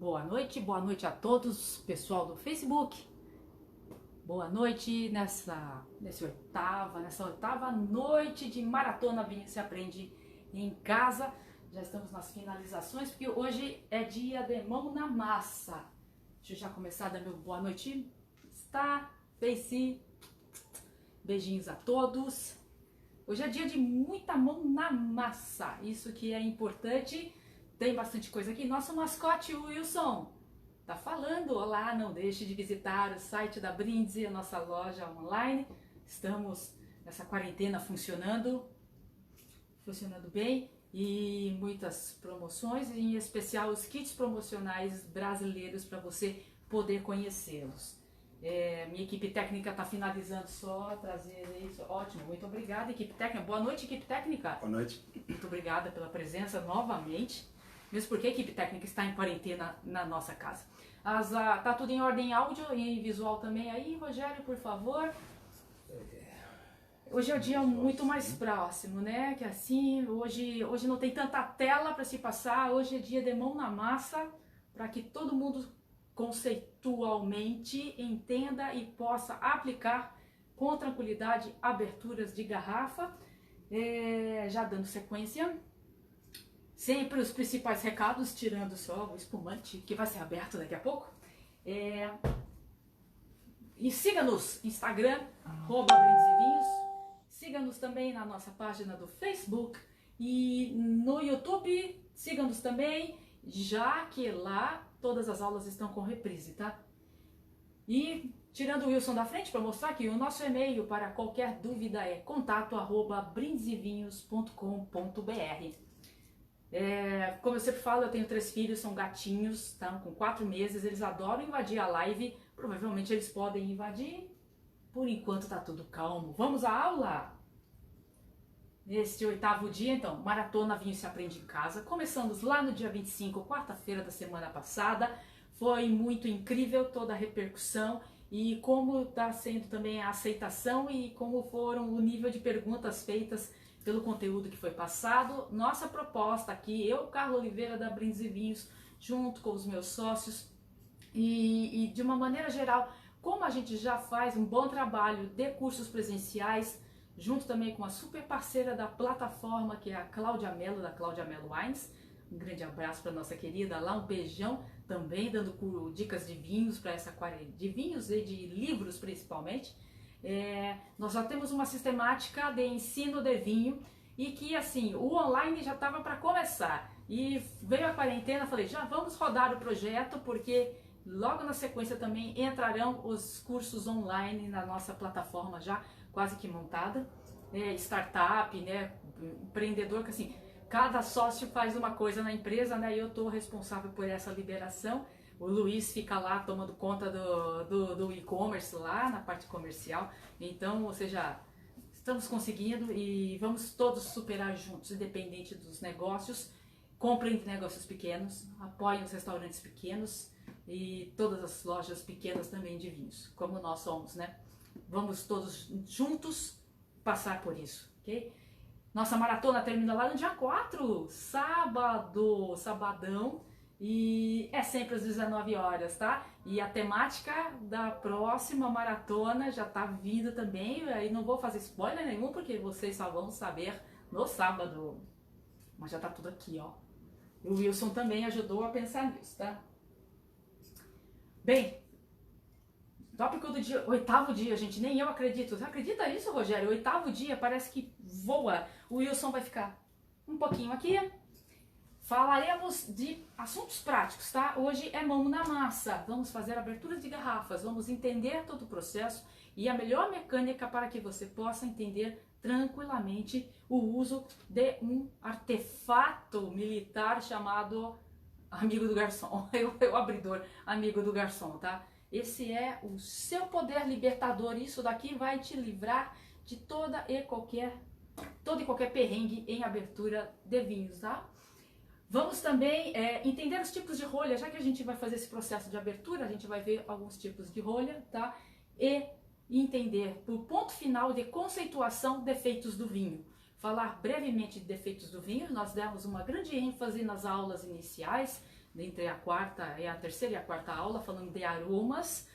Boa noite a todos, pessoal do Facebook. Boa noite nessa oitava noite de Maratona Vinho Se Aprende em Casa. Já estamos nas finalizações, porque hoje é dia de mão na massa. Deixa eu já começar a dar meu boa noite. Face, beijinhos a todos. Hoje é dia de muita mão na massa, isso que é importante. Tem bastante coisa aqui. Nosso mascote, o Wilson, tá falando. Olá, não deixe de visitar o site da Brindisi, a nossa loja online. Estamos nessa quarentena funcionando bem, e muitas promoções, em especial os kits promocionais brasileiros para você poder conhecê-los. Minha equipe técnica está finalizando, só trazer isso. Ótimo, muito obrigada, equipe técnica. Boa noite, equipe técnica. Boa noite. Muito obrigada pela presença novamente, mesmo porque a equipe técnica está em quarentena na nossa casa. Tá tudo em ordem áudio e visual também aí, Rogério, por favor. Hoje é o dia muito mais próximo, né? Que assim, hoje não tem tanta tela para se passar, hoje é dia de mão na massa, para que todo mundo conceitualmente entenda e possa aplicar com tranquilidade aberturas de garrafa. Já dando sequência, sempre os principais recados, tirando só o espumante que vai ser aberto daqui a pouco. E siga-nos no Instagram, @BrindisiVinhos. Siga-nos também na nossa página do Facebook e no YouTube. Siga-nos também, já que lá todas as aulas estão com reprise, tá? E tirando o Wilson da frente para mostrar que o nosso e-mail para qualquer dúvida é contato@brindisivinhos.com.br. Como eu sempre falo, eu tenho 3 filhos, são gatinhos, tá? Com 4 meses, eles adoram invadir a live. Provavelmente eles podem invadir. Por enquanto tá tudo calmo. Vamos à aula? Neste 8º dia, então, Maratona Vinho Se Aprende em Casa. Começamos lá no dia 25, quarta-feira da semana passada. Foi muito incrível toda a repercussão e como está sendo também a aceitação e como foram o nível de perguntas feitas pelo conteúdo que foi passado. Nossa proposta aqui, eu, Carlos Oliveira da Brindisi Vinhos, junto com os meus sócios e de uma maneira geral, como a gente já faz um bom trabalho de cursos presenciais, junto também com a super parceira da plataforma, que é a Cláudia Mello, da Cláudia Mello Wines. Um grande abraço para nossa querida lá, um beijão, também dando dicas de vinhos para essa quarentena, de vinhos e de livros principalmente. Nós já temos uma sistemática de ensino de vinho e que assim, o online já estava para começar e veio a quarentena, falei, já vamos rodar o projeto, porque logo na sequência também entrarão os cursos online na nossa plataforma já quase que montada, startup, né, empreendedor, que assim, cada sócio faz uma coisa na empresa, né, e eu estou responsável por essa liberação. O Luiz fica lá tomando conta do e-commerce lá na parte comercial. Então, ou seja, estamos conseguindo e vamos todos superar juntos, independente dos negócios. Comprem de negócios pequenos, apoiem os restaurantes pequenos e todas as lojas pequenas também de vinhos, como nós somos, né? Vamos todos juntos passar por isso, ok? Nossa maratona termina lá no dia 4, sabadão, e é sempre às 19 horas, tá? E a temática da próxima maratona já tá vindo também, aí não vou fazer spoiler nenhum, porque vocês só vão saber no sábado, mas já tá tudo aqui, ó. E o Wilson também ajudou a pensar nisso, tá? Bem, tópico do dia, 8º dia, gente, nem eu acredito. Você acredita nisso, Rogério? 8º dia, parece que voa. O Wilson vai ficar um pouquinho aqui. Falaremos de assuntos práticos, tá? Hoje é mão na massa. Vamos fazer aberturas de garrafas, vamos entender todo o processo e a melhor mecânica para que você possa entender tranquilamente o uso de um artefato militar chamado amigo do garçom, o abridor amigo do garçom, tá? Esse é o seu poder libertador, isso daqui vai te livrar de todo e qualquer perrengue em abertura de vinhos, tá? Vamos também entender os tipos de rolha, já que a gente vai fazer esse processo de abertura, a gente vai ver alguns tipos de rolha, tá? E entender, por ponto final de conceituação, defeitos do vinho. Falar brevemente de defeitos do vinho, nós demos uma grande ênfase nas aulas iniciais, entre a quarta e a terceira e a quarta aula, falando de aromas.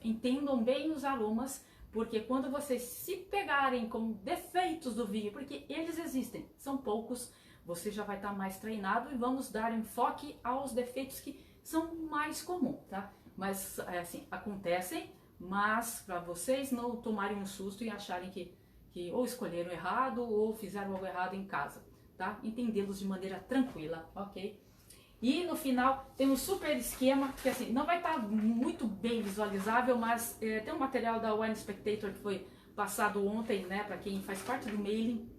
Entendam bem os aromas, porque quando vocês se pegarem com defeitos do vinho, porque eles existem, são poucos, você já vai estar mais treinado e vamos dar enfoque aos defeitos que são mais comuns, tá? Mas assim, acontecem, mas para vocês não tomarem um susto e acharem que ou escolheram errado ou fizeram algo errado em casa, tá? Entendê-los de maneira tranquila, ok? E no final tem um super esquema que assim não vai estar muito bem visualizável, mas tem um material da Wine Spectator que foi passado ontem, né, para quem faz parte do mailing.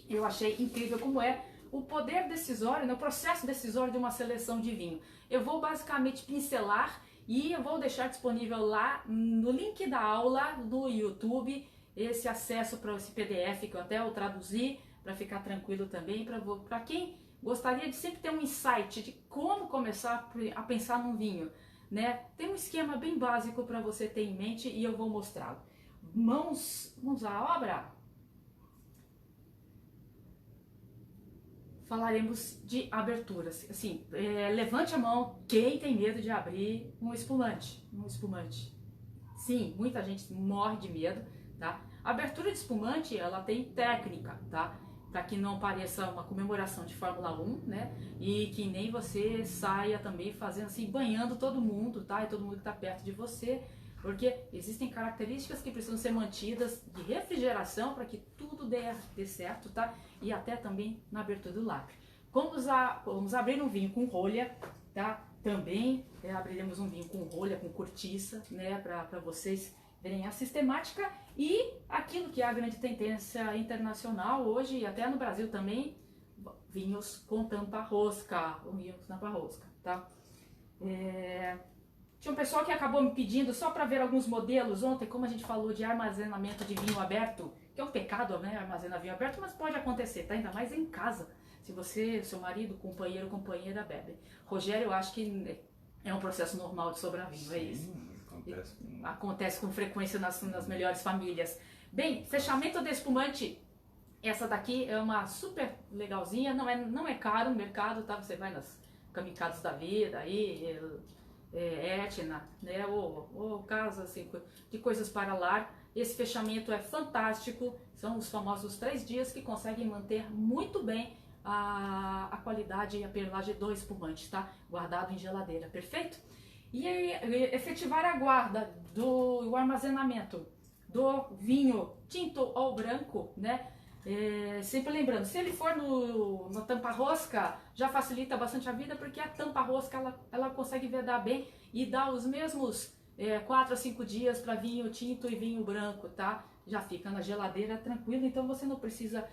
Eu achei incrível como é o poder decisório, né, o processo decisório de uma seleção de vinho. Eu vou basicamente pincelar e eu vou deixar disponível lá no link da aula do YouTube esse acesso para esse PDF que eu até traduzi para ficar tranquilo também para quem gostaria de sempre ter um insight de como começar a pensar num vinho, né? Tem um esquema bem básico para você ter em mente e eu vou mostrá-lo. Mãos à obra. Falaremos de aberturas. Assim, levante a mão quem tem medo de abrir um espumante. Sim, muita gente morre de medo, tá? A abertura de espumante, ela tem técnica, tá? Para que não pareça uma comemoração de Fórmula 1, né? E que nem você saia também fazendo assim, banhando todo mundo, tá? E todo mundo que está perto de você, porque existem características que precisam ser mantidas de refrigeração para que tudo dê certo, tá? E até também na abertura do lápis. Vamos abrir um vinho com rolha, tá? Também abriremos um vinho com rolha, com cortiça, né? Para vocês verem a sistemática e aquilo que é a grande tendência internacional hoje e até no Brasil também, vinhos com tampa rosca, tá? Tinha um pessoal que acabou me pedindo só para ver alguns modelos ontem, como a gente falou de armazenamento de vinho aberto, que é um pecado, né, armazenar vinho aberto, mas pode acontecer, tá? Ainda mais em casa, se você, seu marido, companheiro, companheira bebe. Rogério, eu acho que é um processo normal de sobrar vinho, é isso. Acontece com frequência nas melhores famílias. Bem, fechamento de espumante. Essa daqui é uma super legalzinha, não é caro no mercado, tá? Você vai nas Kamikazes da vida, aí, Etna, né? Ou casa assim, de coisas para lar. Esse fechamento é fantástico. São os famosos 3 dias que conseguem manter muito bem a qualidade e a perlagem do espumante, tá? Guardado em geladeira, perfeito? E efetivar a guarda o armazenamento do vinho tinto ou branco, né? Sempre lembrando, se ele for na tampa rosca, já facilita bastante a vida, porque a tampa rosca ela consegue vedar bem e dá os mesmos 4 a 5 dias para vinho tinto e vinho branco, tá? Já fica na geladeira tranquilo, então você não precisa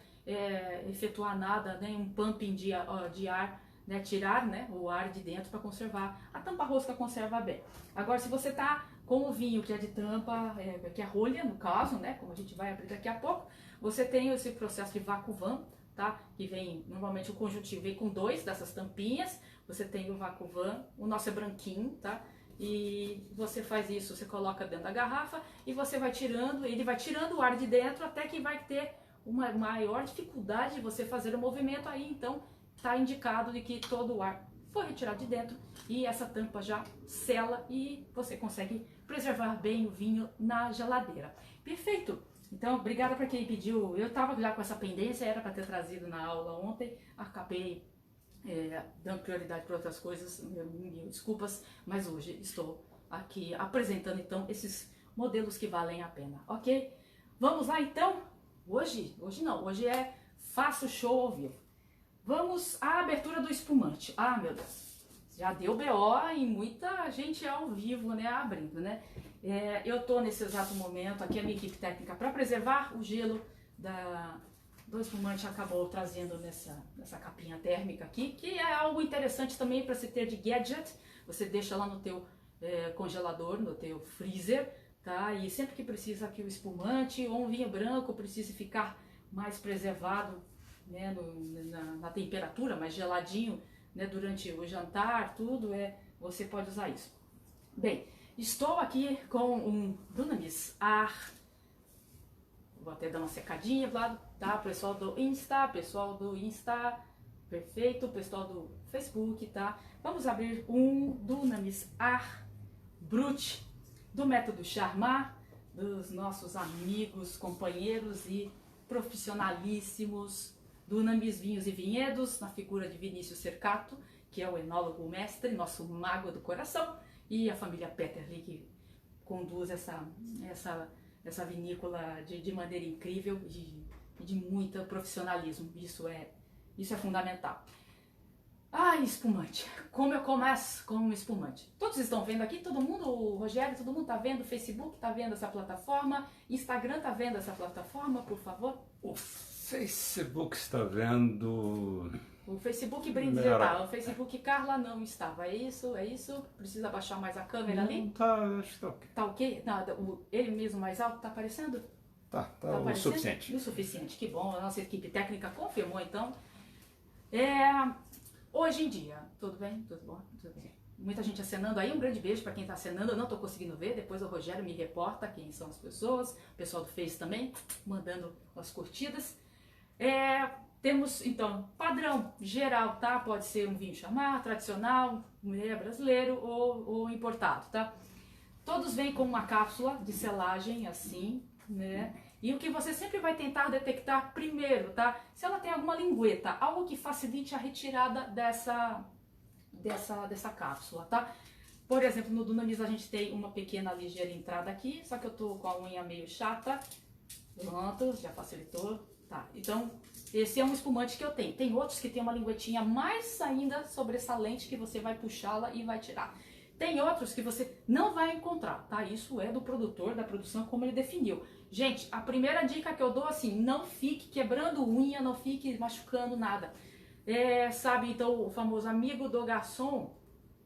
efetuar nada, né? Um pumping de ar, né, tirar, né, o ar de dentro para conservar. A tampa rosca conserva bem. Agora, se você tá com o vinho que é de tampa, que é rolha, no caso, né, como a gente vai abrir daqui a pouco, você tem esse processo de vacuum, tá? Que vem, normalmente o conjuntivo vem com 2 dessas tampinhas. Você tem o vacuum, o nosso é branquinho, tá? E você faz isso, você coloca dentro da garrafa e você vai tirando, ele vai tirando o ar de dentro até que vai ter uma maior dificuldade de você fazer o movimento aí, então está indicado de que todo o ar foi retirado de dentro e essa tampa já sela e você consegue preservar bem o vinho na geladeira. Perfeito! Então, obrigada para quem pediu. Eu estava já com essa pendência, era para ter trazido na aula ontem, acabei dando prioridade para outras coisas, mil desculpas, mas hoje estou aqui apresentando então esses modelos que valem a pena, ok? Vamos lá então? Hoje não, hoje é Faço Show ao Vivo. Vamos à abertura do espumante. Ah, meu Deus, já deu BO e muita gente ao vivo, né, abrindo, né? Eu tô nesse exato momento, aqui a minha equipe técnica, para preservar o gelo do espumante, acabou trazendo nessa capinha térmica aqui, que é algo interessante também para se ter de gadget. Você deixa lá no teu congelador, no teu freezer, tá? E sempre que precisa que o espumante ou um vinho branco precise ficar mais preservado, né, na temperatura, mais geladinho, né, durante o jantar, tudo, você pode usar isso. Bem, estou aqui com um Dunamis Ar. Vou até dar uma secadinha, tá? Pessoal do Insta, Perfeito, pessoal do Facebook, tá? Vamos abrir um Dunamis Ar Brut, do método Charmat, dos nossos amigos, companheiros e profissionalíssimos Dunamis Vinhos e Vinhedos, na figura de Vinícius Cercato, que é o enólogo mestre, nosso mago do coração, e a família Peterli, que conduz essa vinícola de maneira incrível e de muito profissionalismo. Isso é fundamental. Espumante. Como eu começo com um espumante? Todos estão vendo aqui? Todo mundo, o Rogério, todo mundo está vendo? O Facebook está vendo essa plataforma? Instagram está vendo essa plataforma, por favor? O Facebook está vendo... O Facebook Brindes está. O Facebook Carla não estava. É isso? Precisa baixar mais a câmera ali? Não, tá, acho que tá ok. Tá ok? Nada, ele mesmo mais alto, tá aparecendo? Tá o suficiente. O suficiente, que bom. A nossa equipe técnica confirmou, então. Hoje em dia, tudo bem? Tudo bom? Tudo bem. Muita gente acenando aí, um grande beijo para quem está acenando, eu não estou conseguindo ver, depois o Rogério me reporta quem são as pessoas, o pessoal do Face também, mandando as curtidas. Temos, então, padrão geral, tá? Pode ser um vinho Charmat, tradicional, brasileiro ou importado, tá? Todos vêm com uma cápsula de selagem, assim, né? E o que você sempre vai tentar detectar primeiro, tá? Se ela tem alguma lingueta, algo que facilite a retirada dessa cápsula, tá? Por exemplo, no Dunamis a gente tem uma pequena ligeira entrada aqui, só que eu tô com a unha meio chata. Pronto, já facilitou. Tá, então esse é um espumante que eu tenho. Tem outros que tem uma linguetinha mais ainda sobressalente que você vai puxá-la e vai tirar. Tem outros que você não vai encontrar, tá? Isso é do produtor, da produção, como ele definiu. Gente, a primeira dica que eu dou, assim, não fique quebrando unha, não fique machucando nada. Sabe, então, o famoso amigo do garçom,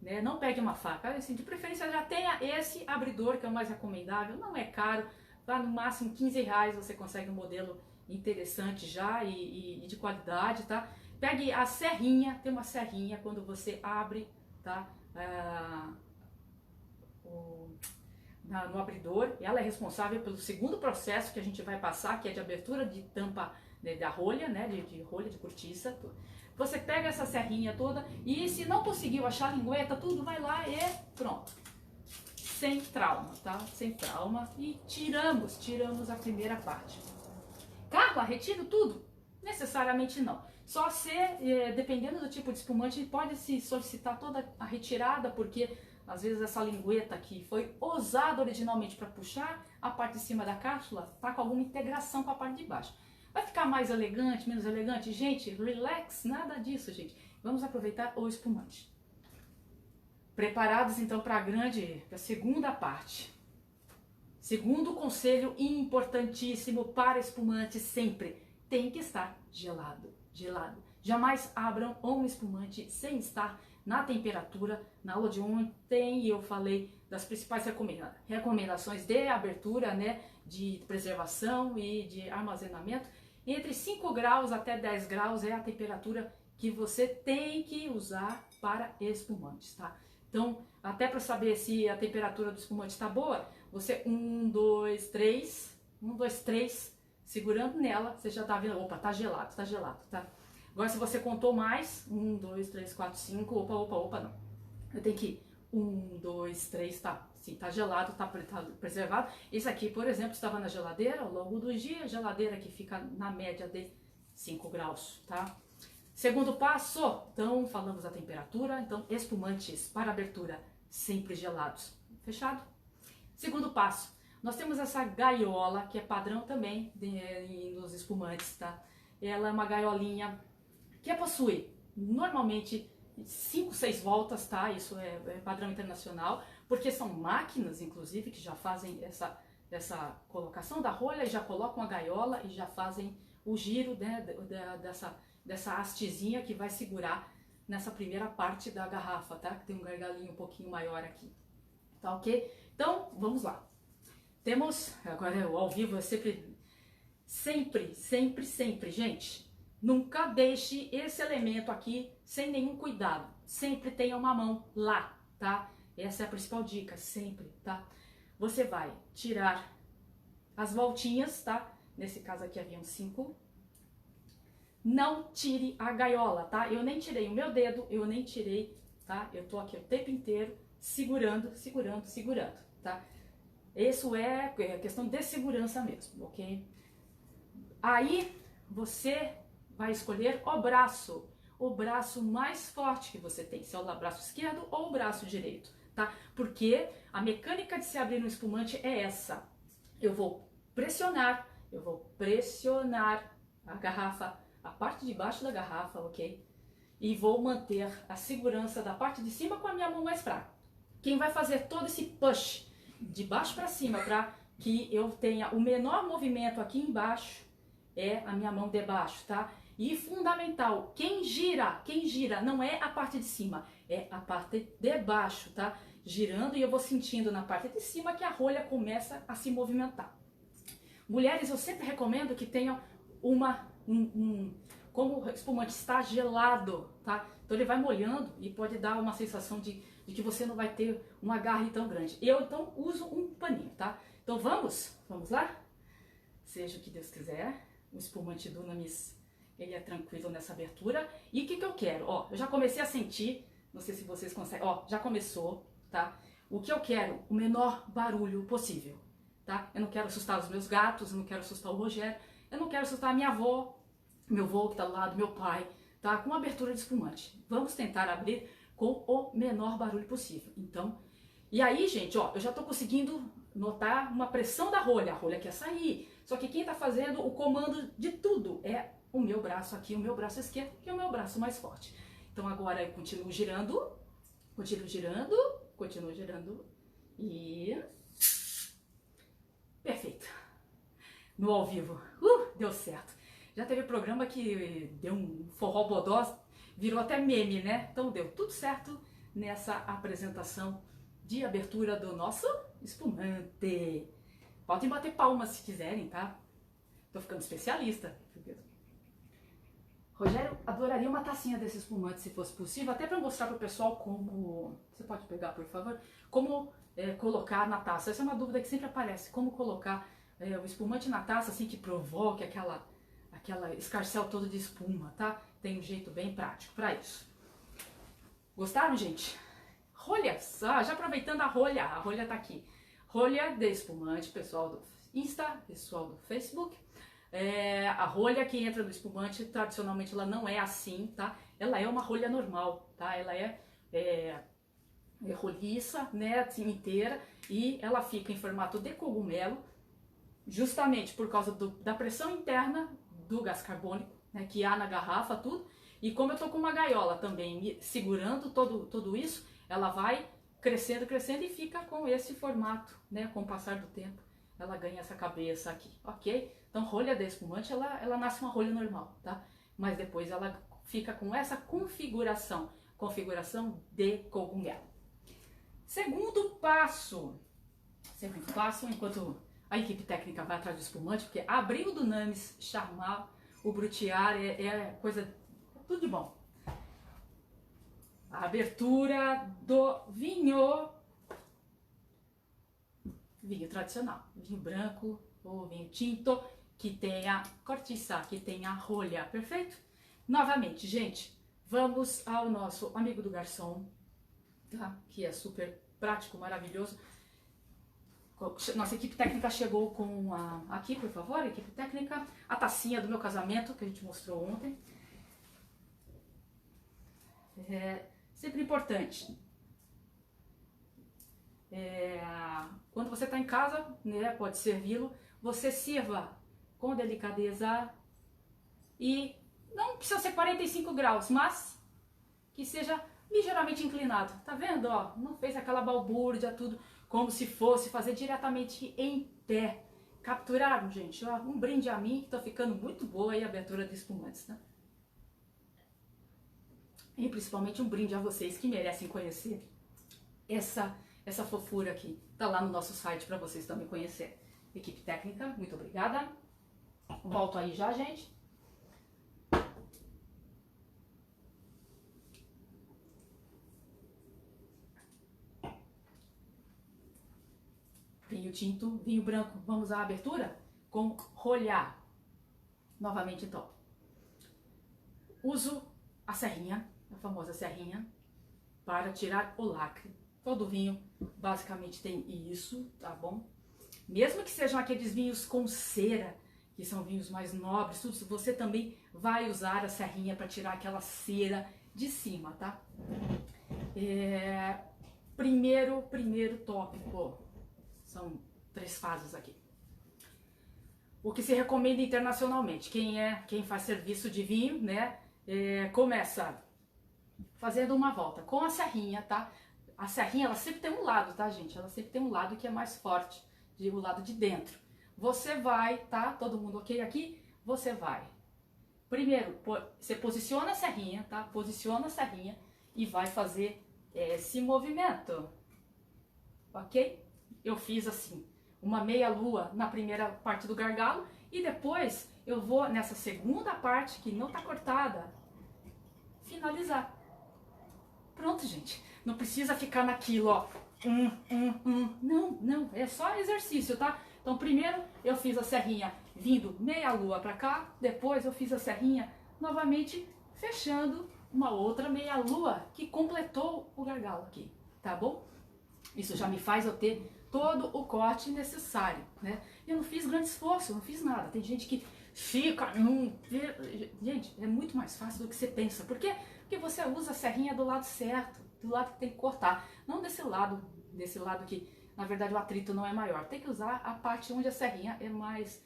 né? Não pegue uma faca. Assim, de preferência já tenha esse abridor, que é o mais recomendável. Não é caro, tá? No máximo R$15 você consegue um modelo interessante já e de qualidade, tá? Pegue a serrinha, tem uma serrinha quando você abre, tá? No abridor, ela é responsável pelo segundo processo que a gente vai passar, que é de abertura de tampa, né, da rolha, né, de rolha de cortiça. Você pega essa serrinha toda e se não conseguiu achar a lingueta, tudo, vai lá e pronto. Sem trauma, tá? Sem trauma. E tiramos a primeira parte. Carla, retiro tudo? Necessariamente não. Só se, dependendo do tipo de espumante, pode se solicitar toda a retirada, porque às vezes essa lingueta que foi usada originalmente para puxar a parte de cima da cápsula está com alguma integração com a parte de baixo. Vai ficar mais elegante, menos elegante? Gente, relax, nada disso, gente. Vamos aproveitar o espumante. Preparados então para a segunda parte. Segundo conselho importantíssimo para espumante sempre, tem que estar gelado. Jamais abram um espumante sem estar na temperatura. Na aula de ontem eu falei das principais recomendações de abertura, né, de preservação e de armazenamento. Entre 5 graus até 10 graus é a temperatura que você tem que usar para espumantes, tá? Então, até para saber se a temperatura do espumante está boa, você 1, 2, 3, segurando nela, você já está vendo, opa, tá gelado, tá? Agora, se você contou mais, 1, 2, 3, 4, 5, opa, não. Eu tenho que 1, 2, 3, tá? Sim, tá gelado, tá preservado. Esse aqui, por exemplo, estava na geladeira ao longo dos dias, geladeira que fica na média de 5 graus, tá? Segundo passo, então, falamos da temperatura, então, espumantes para abertura sempre gelados. Fechado? Segundo passo, nós temos essa gaiola, que é padrão também nos espumantes, tá? Ela é uma gaiolinha que possui, normalmente, 5, 6 voltas, tá? Isso é padrão internacional, porque são máquinas, inclusive, que já fazem essa colocação da rolha e já colocam a gaiola e já fazem o giro, né, dessa hastezinha que vai segurar nessa primeira parte da garrafa, tá? Que tem um gargalinho um pouquinho maior aqui, tá ok? Então, vamos lá. Temos, agora o ao vivo é sempre, gente, nunca deixe esse elemento aqui sem nenhum cuidado. Sempre tenha uma mão lá, tá? Essa é a principal dica, sempre, tá? Você vai tirar as voltinhas, tá? Nesse caso aqui haviam 5. não tire a gaiola, tá? Eu nem tirei o meu dedo, eu nem tirei, tá? Eu tô aqui o tempo inteiro segurando, segurando, segurando, tá? Isso é questão de segurança mesmo, ok? Aí você vai escolher o braço mais forte que você tem, se é o braço esquerdo ou o braço direito, tá? Porque a mecânica de se abrir um espumante é essa. Eu vou pressionar a garrafa, a parte de baixo da garrafa, ok? E vou manter a segurança da parte de cima com a minha mão mais fraca. Quem vai fazer todo esse push de baixo para cima para que eu tenha o menor movimento aqui embaixo é a minha mão de baixo, tá? E fundamental, quem gira não é a parte de cima, é a parte de baixo, tá? Girando e eu vou sentindo na parte de cima que a rolha começa a se movimentar. Mulheres, eu sempre recomendo que tenham como o espumante está gelado, tá? Então ele vai molhando e pode dar uma sensação de que você não vai ter um agarre tão grande. Eu então uso um paninho, tá? Então vamos lá? Seja o que Deus quiser. O espumante Dunamis, ele é tranquilo nessa abertura. E o que eu quero? Ó, eu já comecei a sentir, não sei se vocês conseguem, ó, já começou, tá? O que eu quero? O menor barulho possível, tá? Eu não quero assustar os meus gatos, eu não quero assustar o Rogério, eu não quero assustar a minha avó, meu avô que tá do lado, meu pai, tá? Com abertura de espumante. Vamos tentar abrir com o menor barulho possível. Então, e aí, gente, ó, eu já tô conseguindo notar uma pressão da rolha. A rolha quer sair. Só que quem tá fazendo o comando de tudo é o meu braço aqui, o meu braço esquerdo, que é o meu braço mais forte. Então agora eu continuo girando e... Perfeito. No ao vivo. Deu certo. Já teve programa que deu um forró bodó, virou até meme, né? Então deu tudo certo nessa apresentação de abertura do nosso espumante. Podem bater palmas se quiserem, tá? Tô ficando especialista. Rogério, adoraria uma tacinha desse espumante se fosse possível, até para mostrar pro pessoal como... Você pode pegar, por favor? Como colocar na taça. Essa é uma dúvida que sempre aparece. Como colocar o espumante na taça, assim, que provoque aquela escarcel todo de espuma, tá? Tem um jeito bem prático para isso. Gostaram, gente? Rolha, já aproveitando a rolha tá aqui. Rolha de espumante, pessoal do Insta, pessoal do Facebook. A rolha que entra no espumante, tradicionalmente ela não é assim, tá? Ela é uma rolha normal, tá? Ela é roliça, né, assim, inteira, e ela fica em formato de cogumelo, justamente por causa da pressão interna do gás carbônico, né, que há na garrafa, tudo. E como eu tô com uma gaiola também segurando tudo isso, ela vai crescendo e fica com esse formato, né, com o passar do tempo. Ela ganha essa cabeça aqui, ok? Então, rolha de espumante, ela nasce uma rolha normal, tá? Mas depois ela fica com essa configuração de cogumelo. Segundo passo, enquanto a equipe técnica vai atrás do espumante, porque abrir o Dunamis, charmar o Brutiar é coisa, tudo de bom. A abertura do vinho tradicional, vinho branco ou vinho tinto, que tenha cortiça, que tenha rolha, perfeito? Novamente, gente, vamos ao nosso amigo do garçom, tá? Que é super prático, maravilhoso. Nossa equipe técnica chegou com aqui, por favor, equipe técnica, a tacinha do meu casamento, que a gente mostrou ontem. Sempre importante. Quando você está em casa, né, pode servi-lo, você sirva com delicadeza e não precisa ser 45 graus, mas que seja ligeiramente inclinado. Tá vendo? Ó, não fez aquela balbúrdia, tudo como se fosse fazer diretamente em pé. Capturaram, gente? Ó, um brinde a mim, que tá ficando muito boa aí a abertura de espumantes, né? E principalmente um brinde a vocês que merecem conhecer essa fofura aqui. Tá lá no nosso site para vocês também conhecerem. Equipe técnica, muito obrigada. Volto aí já, gente. Vinho tinto, vinho branco. Vamos à abertura com rolha. Novamente, então. uso a serrinha, a famosa serrinha, para tirar o lacre. Todo vinho basicamente tem isso, tá bom? Mesmo que sejam aqueles vinhos com cera, que são vinhos mais nobres, tudo, você também vai usar a serrinha para tirar aquela cera de cima, tá? Primeiro tópico, são 3 fases aqui. O que se recomenda internacionalmente, quem faz serviço de vinho, né, começa fazendo uma volta com a serrinha, tá? A serrinha, ela sempre tem um lado, tá, gente? Ela sempre tem um lado que é mais forte, o lado de dentro. Você vai, tá? Todo mundo ok aqui? Você vai. Primeiro, você posiciona a serrinha, tá? Posiciona a serrinha e vai fazer esse movimento, ok? Eu fiz assim, uma meia lua na primeira parte do gargalo e depois eu vou nessa segunda parte que não tá cortada, finalizar. Pronto, gente. Não precisa ficar naquilo, ó. Não, é só exercício, tá? Então primeiro eu fiz a serrinha vindo meia lua pra cá, depois eu fiz a serrinha novamente fechando uma outra meia lua que completou o gargalo aqui, tá bom? Isso já me faz eu ter todo o corte necessário, né? Eu não fiz grande esforço, não fiz nada. Tem gente que fica Gente, é muito mais fácil do que você pensa. Por quê? Porque você usa a serrinha do lado certo, do lado que tem que cortar. Não desse lado que, na verdade, o atrito não é maior. Tem que usar a parte onde a serrinha é mais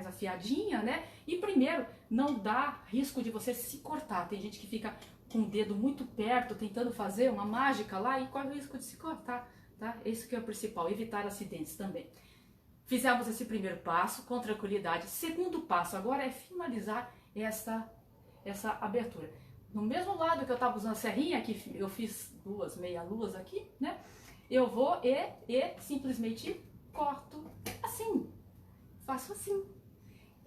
afiadinha, né? E primeiro, não dá risco de você se cortar. Tem gente que fica com o dedo muito perto, tentando fazer uma mágica lá e corre o risco de se cortar, tá? Esse que é o principal, evitar acidentes também. Fizemos esse primeiro passo com tranquilidade. Segundo passo agora é finalizar essa abertura. No mesmo lado que eu estava usando a serrinha, que eu fiz 2 meia-luas aqui, né? Eu vou e simplesmente corto assim. Faço assim.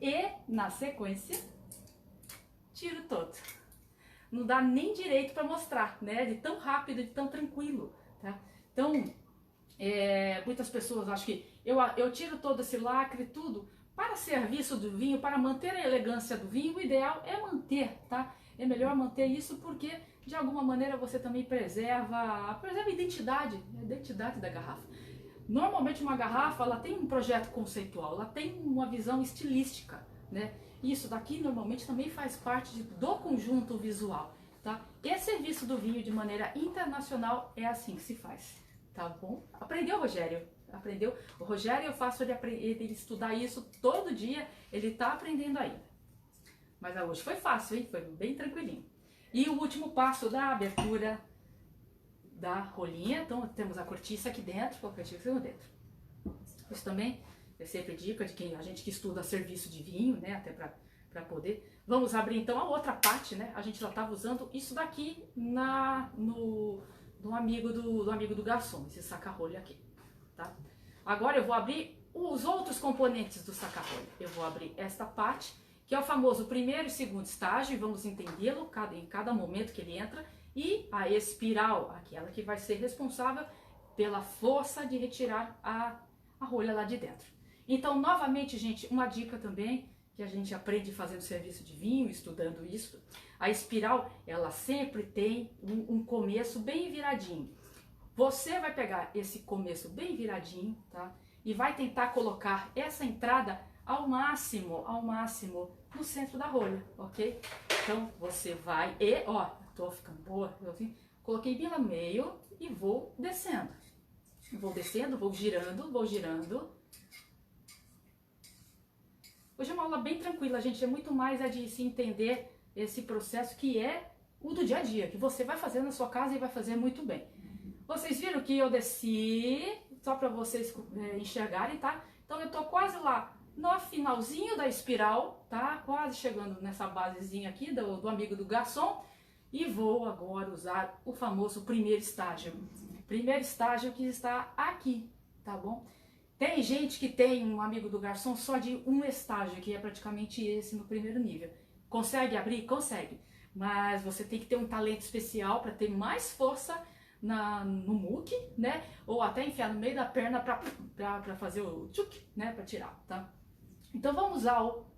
E, na sequência, tiro todo. Não dá nem direito para mostrar, né? De tão rápido, de tão tranquilo, tá? Então, muitas pessoas acham que eu tiro todo esse lacre, tudo, para serviço do vinho, para manter a elegância do vinho. O ideal é manter, tá? É melhor manter isso porque, de alguma maneira, você também preserva a identidade da garrafa. Normalmente uma garrafa, ela tem um projeto conceitual, ela tem uma visão estilística, né? Isso daqui normalmente também faz parte do conjunto visual, tá? E serviço do vinho de maneira internacional é assim que se faz, tá bom? Aprendeu, Rogério? Aprendeu? O Rogério, eu faço ele estudar isso todo dia, ele tá aprendendo ainda. Mas hoje foi fácil, hein? Foi bem tranquilinho. E o último passo da abertura da rolinha, então temos a cortiça aqui dentro, a cortiça aqui dentro. Isso também é sempre dica de a gente que estuda serviço de vinho, né, até para poder. Vamos abrir então a outra parte, né? A gente já estava usando isso daqui do amigo do garçom, esse saca-rolha aqui, tá? Agora eu vou abrir os outros componentes do saca-rolha. Eu vou abrir esta parte, que é o famoso primeiro e segundo estágio, e vamos entendê-lo em cada momento que ele entra. E a espiral, aquela que vai ser responsável pela força de retirar a rolha lá de dentro. Então, novamente, gente, uma dica também que a gente aprende fazendo serviço de vinho, estudando isso. A espiral, ela sempre tem um começo bem viradinho. Você vai pegar esse começo bem viradinho, tá? E vai tentar colocar essa entrada ao máximo no centro da rolha, ok? Então, você vai tô ficando boa, coloquei bem lá no meio e vou descendo. Vou descendo, vou girando. Hoje é uma aula bem tranquila, gente, é muito mais de se entender esse processo que é o do dia a dia, que você vai fazer na sua casa e vai fazer muito bem. Vocês viram que eu desci, só para vocês enxergarem, tá? Então eu tô quase lá no finalzinho da espiral, tá? Quase chegando nessa basezinha aqui do amigo do garçom. E vou agora usar o famoso primeiro estágio. Primeiro estágio que está aqui, tá bom? Tem gente que tem um amigo do garçom só de um estágio, que é praticamente esse no primeiro nível. Consegue abrir? Consegue. Mas você tem que ter um talento especial para ter mais força no muque, né? Ou até enfiar no meio da perna para fazer o tchuk, né? Para tirar, tá? Então vamos ao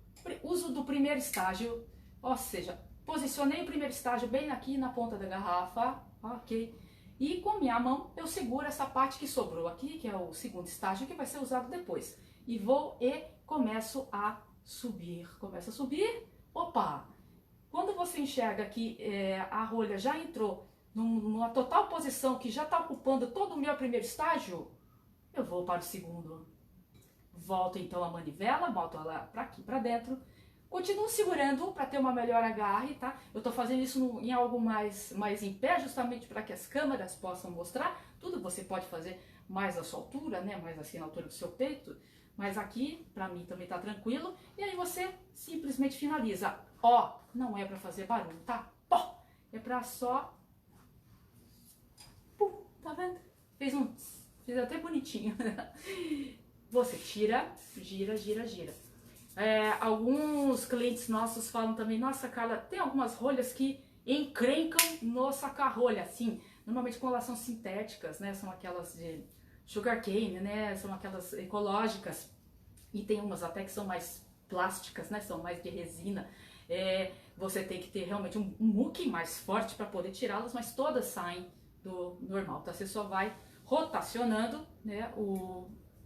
uso do primeiro estágio, Ou seja, posicionei o primeiro estágio bem aqui na ponta da garrafa, ok? E com a minha mão eu seguro essa parte que sobrou aqui, que é o segundo estágio, que vai ser usado depois. E vou e começo a subir. Começo a subir, opa! Quando você enxerga que a rolha já entrou numa total posição que já está ocupando todo o meu primeiro estágio, eu vou para o segundo. Volto então a manivela, boto ela para aqui, para dentro. Continuo segurando para ter uma melhor agarre, tá? Eu tô fazendo isso em algo mais em pé, justamente para que as câmeras possam mostrar. Tudo você pode fazer mais à sua altura, né? Mais assim na altura do seu peito. Mas aqui, para mim também tá tranquilo. E aí você simplesmente finaliza. Ó, não é para fazer barulho, tá? Pó! É para só... Pum, tá vendo? Fiz até bonitinho. Você tira, gira, gira, gira. Alguns clientes nossos falam também, nossa, Carla, tem algumas rolhas que encrencam no saca-rolha, assim, normalmente quando elas são sintéticas, né, são aquelas de sugarcane, né, são aquelas ecológicas, e tem umas até que são mais plásticas, né, são mais de resina, você tem que ter realmente um muque mais forte para poder tirá-las, mas todas saem do normal, tá? Você só vai rotacionando, né,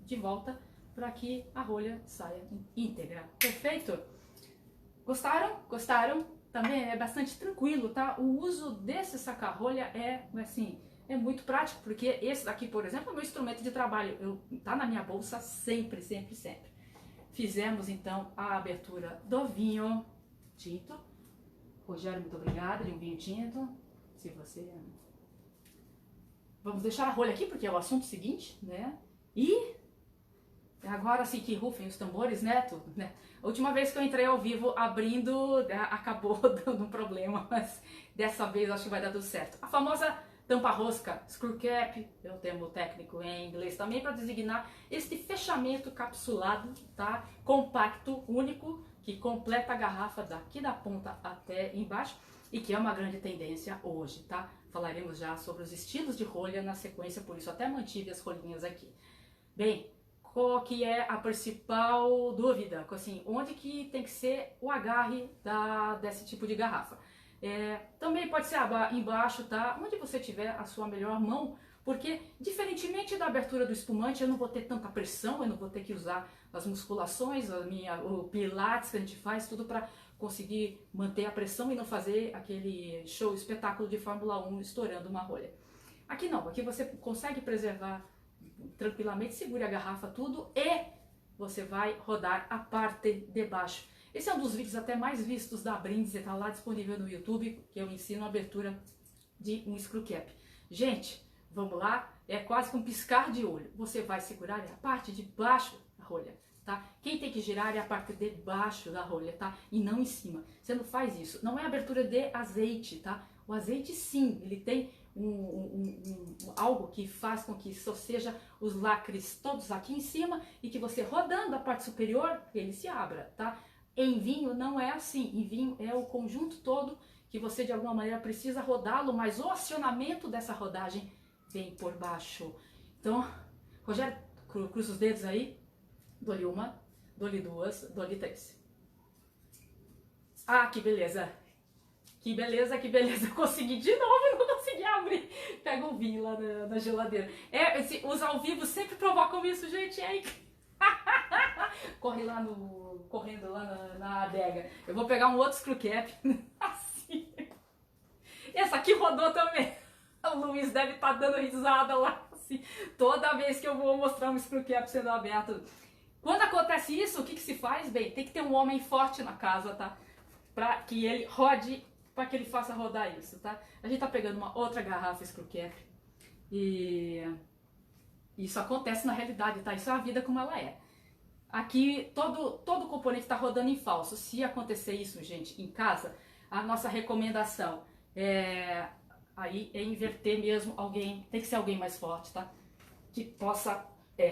de volta, para que a rolha saia íntegra. Perfeito? Gostaram? Gostaram? Também é bastante tranquilo, tá? O uso desse saca-rolha é muito prático, porque esse daqui, por exemplo, é o meu instrumento de trabalho. Tá na minha bolsa sempre, sempre, sempre. Fizemos então a abertura do vinho tinto. Rogério, muito obrigada, de um vinho tinto. Se você... Vamos deixar a rolha aqui, porque é o assunto seguinte, né? E agora sim que rufem os tambores, né? Tudo, né? A última vez que eu entrei ao vivo abrindo, acabou dando um problema, mas dessa vez acho que vai dar tudo certo. A famosa tampa rosca, screw cap, é o termo técnico em inglês também, para designar este fechamento capsulado, tá? Compacto, único, que completa a garrafa daqui da ponta até embaixo e que é uma grande tendência hoje, tá? Falaremos já sobre os estilos de rolha na sequência, por isso até mantive as rolinhas aqui. Bem, qual que é a principal dúvida? Assim, onde que tem que ser o agarre desse tipo de garrafa? Também pode ser embaixo, tá? Onde você tiver a sua melhor mão, porque diferentemente da abertura do espumante, eu não vou ter tanta pressão, eu não vou ter que usar as musculações, o pilates que a gente faz, tudo para conseguir manter a pressão e não fazer aquele show, espetáculo de Fórmula 1 estourando uma rolha. Aqui não, aqui você consegue preservar tranquilamente, segure a garrafa tudo e você vai rodar a parte de baixo. Esse é um dos vídeos até mais vistos da Brindisi, está lá disponível no YouTube, que eu ensino a abertura de um screw cap. Gente, vamos lá, é quase que um piscar de olho. Você vai segurar a parte de baixo da rolha, tá? Quem tem que girar é a parte de baixo da rolha, tá? E não em cima. Você não faz isso. Não é abertura de azeite, tá? O azeite sim, ele tem algo que faz com que só seja os lacres todos aqui em cima e que você rodando a parte superior, ele se abra, tá? Em vinho não é assim, em vinho é o conjunto todo que você de alguma maneira precisa rodá-lo, mas o acionamento dessa rodagem vem por baixo. Então, Rogério, cruza os dedos aí, dou-lhe uma, dou-lhe duas, dou-lhe três. Ah, que beleza! Que beleza, que beleza. Consegui de novo e não consegui abrir. Pega um vinho lá na geladeira. Os ao vivo sempre provocam isso, gente. Correndo lá na adega. Eu vou pegar um outro screw cap. Assim. Essa aqui rodou também. O Luiz deve estar dando risada lá. Assim. Toda vez que eu vou mostrar um screw cap sendo aberto. Quando acontece isso, o que se faz? Bem, tem que ter um homem forte na casa, tá? Pra que ele rode, para que ele faça rodar isso, tá? A gente tá pegando uma outra garrafa screw cap e isso acontece na realidade, tá? Isso é a vida como ela é. Aqui todo componente está rodando em falso. Se acontecer isso, gente, em casa, a nossa recomendação é inverter mesmo alguém, tem que ser alguém mais forte, tá? Que possa,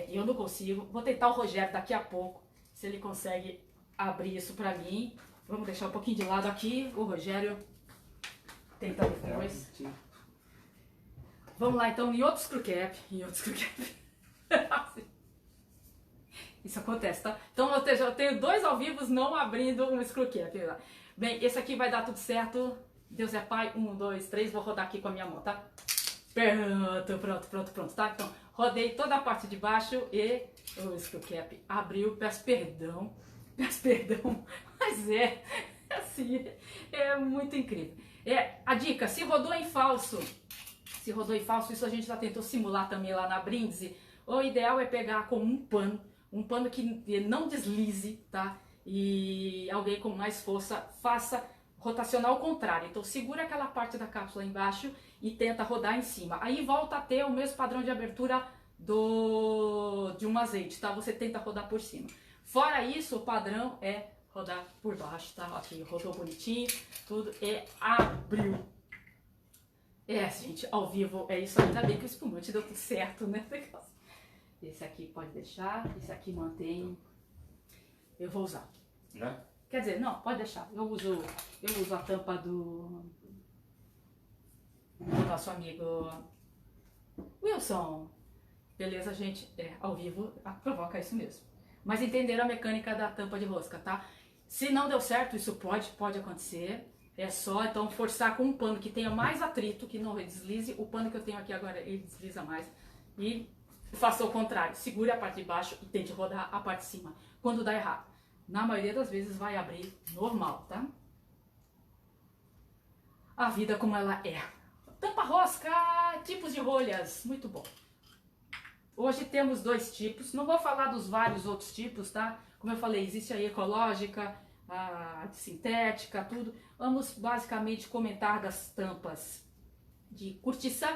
eu não consigo, vou tentar o Rogério daqui a pouco, se ele consegue abrir isso pra mim. Vamos deixar um pouquinho de lado aqui, o Rogério tenta depois. Vamos lá então, em outro screw cap, Isso acontece, tá? Então eu tenho dois ao vivo não abrindo um screw cap. Bem, esse aqui vai dar tudo certo. Deus é Pai. 1, 2, 3. Vou rodar aqui com a minha mão, tá? Pronto, tá? Então, rodei toda a parte de baixo e o screw cap abriu. Peço perdão, mas assim, é muito incrível. A dica, se rodou em falso, isso a gente já tentou simular também lá na Brindisi. O ideal é pegar com um pano que não deslize, tá? E alguém com mais força faça rotacionar ao contrário. Então segura aquela parte da cápsula embaixo e tenta rodar em cima. Aí volta a ter o mesmo padrão de abertura de um azeite, tá? Você tenta rodar por cima. Fora isso, o padrão é rodar por baixo, tá? Aqui, rodou bonitinho, tudo, e abriu. Gente, ao vivo é isso. Ainda bem que o espumante deu tudo certo, né? Esse aqui pode deixar, esse aqui mantém. Eu vou usar. Né? Quer dizer, não, pode deixar. Eu uso a tampa do nosso amigo Wilson. Beleza, gente? Ao vivo provoca isso mesmo. Mas entenderam a mecânica da tampa de rosca, tá? Se não deu certo, isso pode acontecer. É só, então, forçar com um pano que tenha mais atrito, que não deslize. O pano que eu tenho aqui agora, ele desliza mais. E faça o contrário. Segure a parte de baixo e tente rodar a parte de cima. Quando dá errado, na maioria das vezes vai abrir normal, tá? A vida como ela é. Tampa rosca, tipos de rolhas. Muito bom. Hoje temos 2 tipos. Não vou falar dos vários outros tipos, tá? Como eu falei, existe a ecológica, a sintética, tudo. Vamos basicamente comentar das tampas de cortiça,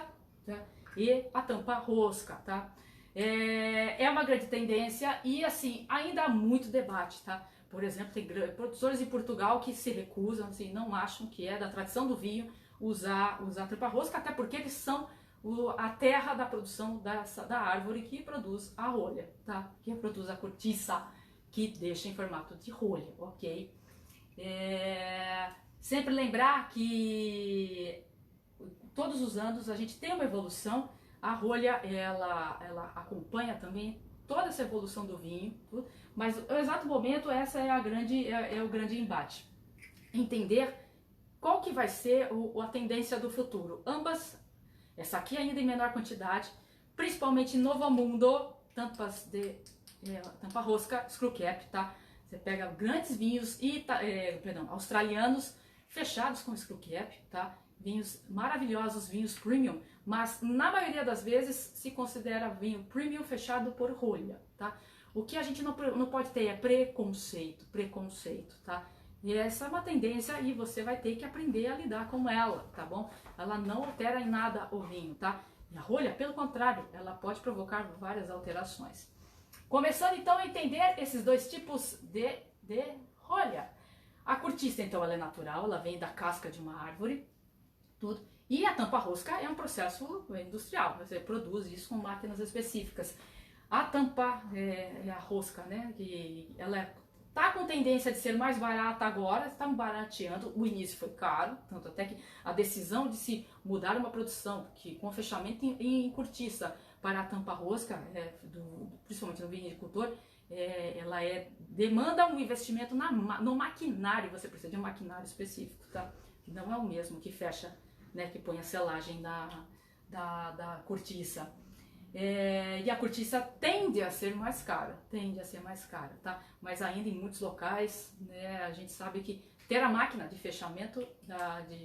tá? E a tampa rosca, tá? É uma grande tendência e assim, ainda há muito debate, tá? Por exemplo, tem produtores em Portugal que se recusam, assim, não acham que é da tradição do vinho usar tampa rosca, até porque eles são a terra da produção da árvore que produz a rolha, tá? Que produz a cortiça, que deixa em formato de rolha, ok? Sempre lembrar que todos os anos a gente tem uma evolução. A rolha, ela acompanha também toda essa evolução do vinho, tudo, mas no exato momento essa é o grande embate. Entender qual que vai ser a tendência do futuro. Ambas, essa aqui ainda em menor quantidade, principalmente em Novo Mundo, tampa rosca, screw cap, tá? Você pega grandes vinhos australianos fechados com screw cap, tá? Vinhos maravilhosos, vinhos premium, mas na maioria das vezes se considera vinho premium fechado por rolha, tá? O que a gente não pode ter é preconceito, tá? E essa é uma tendência e você vai ter que aprender a lidar com ela, tá bom? Ela não altera em nada o vinho, tá? E a rolha, pelo contrário, ela pode provocar várias alterações. Começando então a entender esses 2 tipos de rolha. A cortiça, então, ela é natural, ela vem da casca de uma árvore, tudo. E a tampa rosca é um processo industrial, você produz isso com máquinas específicas. A tampa, a rosca, né, que ela tá com tendência de ser mais barata agora, está barateando, o início foi caro, tanto até que a decisão de se mudar uma produção com fechamento em cortiça para a tampa rosca, principalmente no vinicultor, ela demanda um investimento no maquinário, você precisa de um maquinário específico, tá? Que não é o mesmo que fecha, né, que põe a selagem da cortiça. E a cortiça tende a ser mais cara, tá? Mas ainda em muitos locais, né, a gente sabe que ter a máquina de fechamento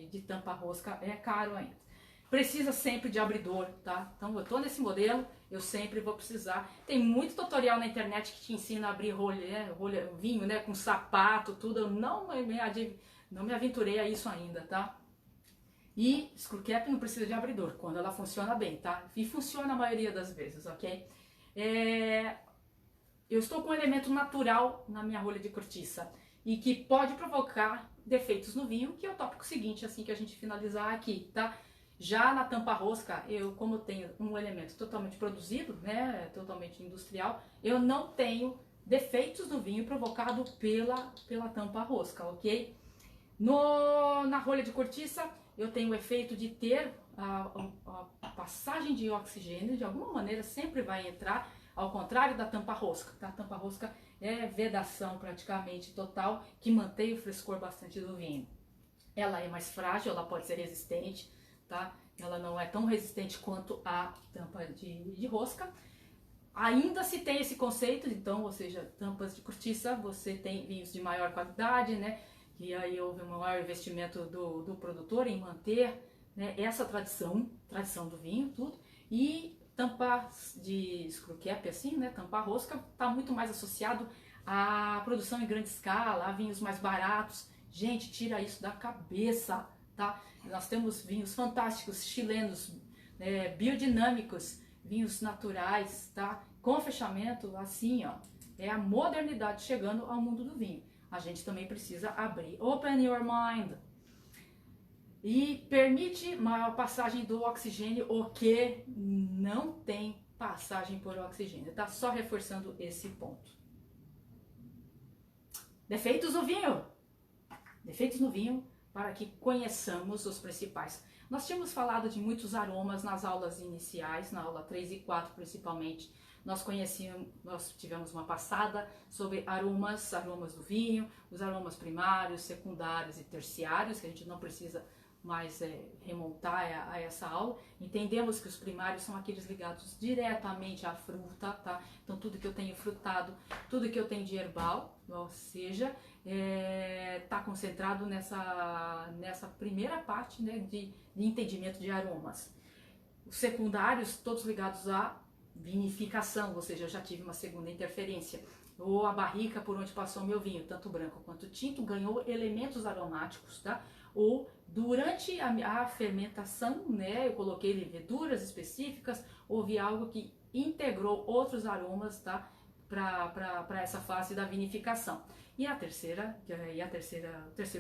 de tampa rosca é caro ainda. Precisa sempre de abridor, tá? Então eu tô nesse modelo, eu sempre vou precisar. Tem muito tutorial na internet que te ensina a abrir vinho, né, com sapato, tudo. Eu não me aventurei a isso ainda, tá? E screw cap não precisa de abridor, quando ela funciona bem, tá? E funciona a maioria das vezes, ok? Eu estou com um elemento natural na minha rolha de cortiça e que pode provocar defeitos no vinho, que é o tópico seguinte, assim que a gente finalizar aqui, tá? Já na tampa rosca, como tenho um elemento totalmente produzido, né, totalmente industrial, eu não tenho defeitos no vinho provocado pela tampa rosca, ok? Na rolha de cortiça, eu tenho o efeito de ter a passagem de oxigênio, de alguma maneira sempre vai entrar, Ao contrário da tampa rosca, tá? A tampa rosca é vedação praticamente total, que mantém o frescor bastante do vinho. Ela é mais frágil, ela pode ser resistente, tá? Ela não é tão resistente quanto a tampa de rosca. Ainda se tem esse conceito, então, ou seja, tampas de cortiça, você tem vinhos de maior qualidade, né? E aí houve um maior investimento do produtor em manter, né, essa tradição do vinho, tudo. E tampa de screw cap, assim, né? Tampa rosca, está muito mais associado à produção em grande escala, a vinhos mais baratos. Gente, tira isso da cabeça, tá? Nós temos vinhos fantásticos, chilenos, biodinâmicos, vinhos naturais, tá? Com fechamento, assim, ó, é a modernidade chegando ao mundo do vinho. A gente também precisa abrir. Open your mind. E permite maior passagem do oxigênio, o que não tem passagem por oxigênio. Tá só reforçando esse ponto. Defeitos do vinho. Defeitos no vinho, para que conheçamos os principais. Nós tínhamos falado de muitos aromas nas aulas iniciais, na aula 3 e 4 principalmente. Nós tivemos uma passada sobre aromas do vinho, os aromas primários, secundários e terciários, que a gente não precisa mais remontar a essa aula. Entendemos que os primários são aqueles ligados diretamente à fruta, tá? Então tudo que eu tenho frutado, tudo que eu tenho de herbal, ou seja, está concentrado nessa primeira parte, né, de entendimento de aromas. Os secundários, todos ligados à vinificação, ou seja, eu já tive uma segunda interferência. Ou a barrica por onde passou o meu vinho, tanto branco quanto tinto, ganhou elementos aromáticos, tá? Ou durante a fermentação, né, eu coloquei leveduras específicas, houve algo que integrou outros aromas, tá? Para essa fase da vinificação. E o terceiro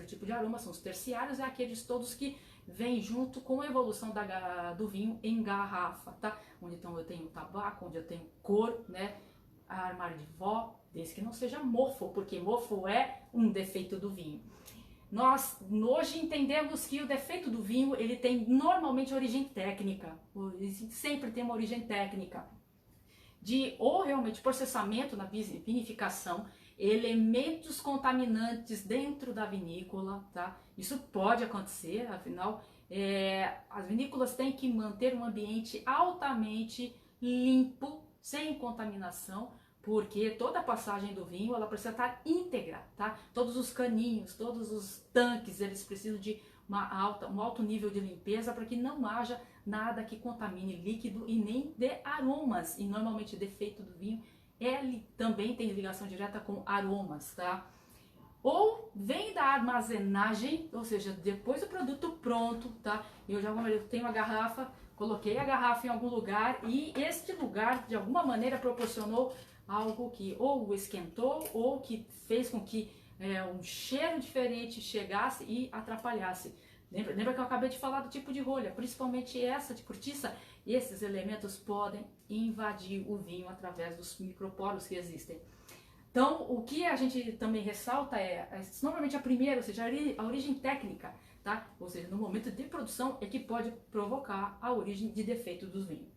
tipo de aroma são os terciários, é aqueles todos que vêm junto com a evolução do vinho em garrafa, tá? Onde então eu tenho tabaco, onde eu tenho cor, né? Armário de vó, desde que não seja mofo, porque mofo é um defeito do vinho. Nós hoje entendemos que o defeito do vinho, ele tem normalmente origem técnica, sempre tem uma origem técnica, ou realmente processamento na vinificação, elementos contaminantes dentro da vinícola, tá? Isso pode acontecer, afinal, as vinícolas têm que manter um ambiente altamente limpo, sem contaminação, porque toda a passagem do vinho, ela precisa estar íntegra, tá? Todos os caninhos, todos os tanques, eles precisam de um alto nível de limpeza para que não haja nada que contamine líquido e nem dê aromas. E normalmente o defeito do vinho, ele também tem ligação direta com aromas, tá? Ou vem da armazenagem, ou seja, depois do produto pronto, tá? Eu tenho a garrafa, coloquei a garrafa em algum lugar e este lugar de alguma maneira proporcionou algo que ou esquentou ou que fez com que um cheiro diferente chegasse e atrapalhasse. Lembra que eu acabei de falar do tipo de rolha, principalmente essa de cortiça? Esses elementos podem invadir o vinho através dos microporos que existem. Então, o que a gente também ressalta normalmente a primeira, ou seja, a origem técnica, tá? Ou seja, no momento de produção é que pode provocar a origem de defeito dos vinhos.